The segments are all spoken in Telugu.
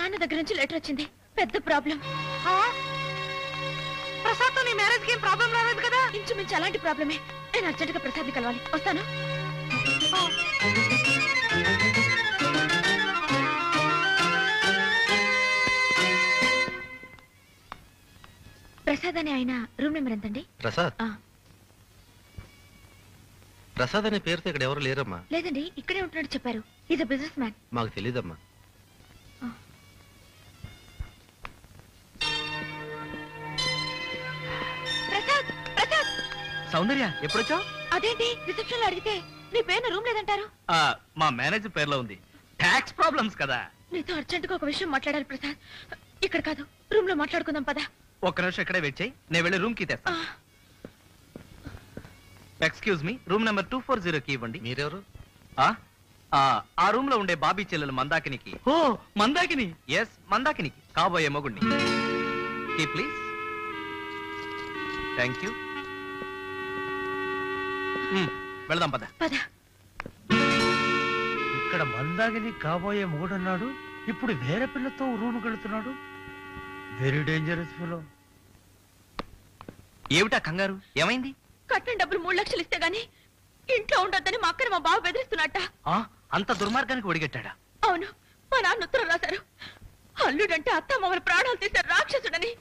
నాన్న దగ్గర నుంచి లెటర్ వచ్చింది. పెద్ద ప్రాబ్లం. ప్రసాద్ తో నీ మ్యారేజ్ కి ఏం ప్రాబ్లం రాలేదు కదా? ఇంచుమించు అలాంటి ప్రాబ్లమే. నేను అర్జెంట్ గా ప్రసాద్ ని కలవాలి. వస్తాను. ప్రసాద్ అని ఆయన రూమ్ నెంబర్ ఎంతండి? ప్రసాద్ అనే పేరుతో ఇక్కడ ఎవరు లేరమ్మా. లేదండి, ఇక్కడే ఉంటున్నాడు చెప్పారు. Is a business man. మాకు తెలీదమ్మా. ప్రసాద్ ప్రసాద్. సౌందర్య ఎప్పుడొచ్చావు? అదేంటి రిసెప్షన్ లో అడిగితే నీ పేరు రూమ్ లేదంటారు? మా మేనేజర్ పేర్లో ఉంది. ట్యాక్స్ ప్రాబ్లమ్స్ కదా. నీతో అర్జెంట్ గా ఒక విషయం మాట్లాడాలి ప్రసాద్. ఇక్కడ కాదు, రూమ్ లో మాట్లాడుకుందాం పదా. ఒక్క నిమిషం ఇక్కడే వెయిట్ చేయి, నేను వెళ్ళి రూమ్ కి తెస్తా. ఎక్స్క్యూజ్ మీ, రూమ్ నెంబర్ 240 కి ఇవ్వండి. మీరెవరు? ఆ రూమ్ లో ఉండే బాబీ చెల్లెలు మందాకినికి. ఓ మందాకిని? ఎస్, మందాకినికి కాబోయే మొగుడిని. ప్లీజ్. Thank you. వెళదాం పద. ఇక్కడ మందాగిని కాబోయే మొగుడున్నాడు, ఇప్పుడు వేరే పిల్లతో రూమ్ వెళుతున్నాడు. Very dangerous fellow. ఏమిటా కంగారు? ఏమైంది? కట్టిన డబ్బులు 3 లక్షలు ఇస్తే గానీ ఇంట్లో ఉండొద్దని మా అక్కని మా బావ బెదిరిస్తున్నట్ట. అంత దుర్మార్గానికి ఒడిగట్టాడా? అవును, మా నాన్న ఉత్తరం రాశారు. అల్లుడంటే అత్త మామల ప్రాణాలు తీసే రాక్షసుడని.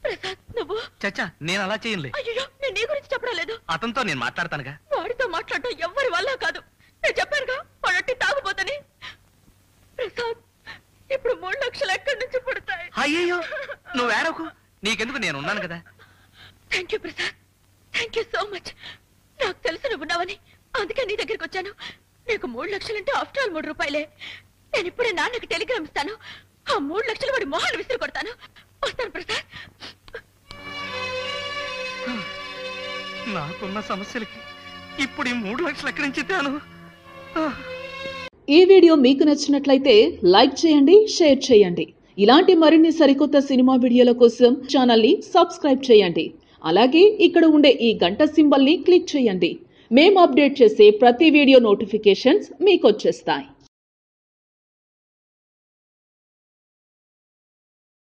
ప్రసాద్ నువ్వు. చచ్చా, నేను అలా చేయనులే. అయ్యో, నేను నీ గురించి చెప్పడం లేదు. అతనితో నేను మాట్లాడతానుగా. వాడితో మాట్లాడటం ఎవ్వరి వల్ల కాదు. నేను చెప్పానుగా వాడట్టి తాగుపోతని. ప్రసాద్, ఇప్పుడు 3 లక్షలు ఎక్కడి నుంచి పుడతాయి? అయ్యో, నువ్వు ఏడవకు. నీకెందుకు, నేను ఉన్నాను కదా. Thank you Prasad, thank you so much. నాకు తెలుసు నువ్వు ఉన్నావని, అందుకే నీ దగ్గరికి వచ్చాను. నీకు 3 లక్షలంటే ఆఫ్టర్ ఆల్ 3 రూపాయలే. నేను ఇప్పుడే నాన్నకి టెలిగ్రామ్ ఇస్తాను. ఆ 3 లక్షలు వాడి మొహాలు విసిరి కొడతాను. వస్తాను ప్రసాద్. నాకున్న సమస్యలకి ఇప్పుడు ఈ 3 లక్షలు ఎక్కడి నుంచి తేను? ఈ వీడియో మీకు నచ్చినట్లయితే లైక్ చేయండి, షేర్ చేయండి. ఇలాంటి మరిన్ని సరికొత్త సినిమా వీడియోల కోసం ఛానల్ ని సబ్స్క్రైబ్ చేయండి. అలాగే ఇక్కడ ఉండే ఈ గంట సింబల్ ని క్లిక్ చేయండి. మేము అప్డేట్ చేసే ప్రతి వీడియో నోటిఫికేషన్స్ మీకు వచ్చేస్తాయి.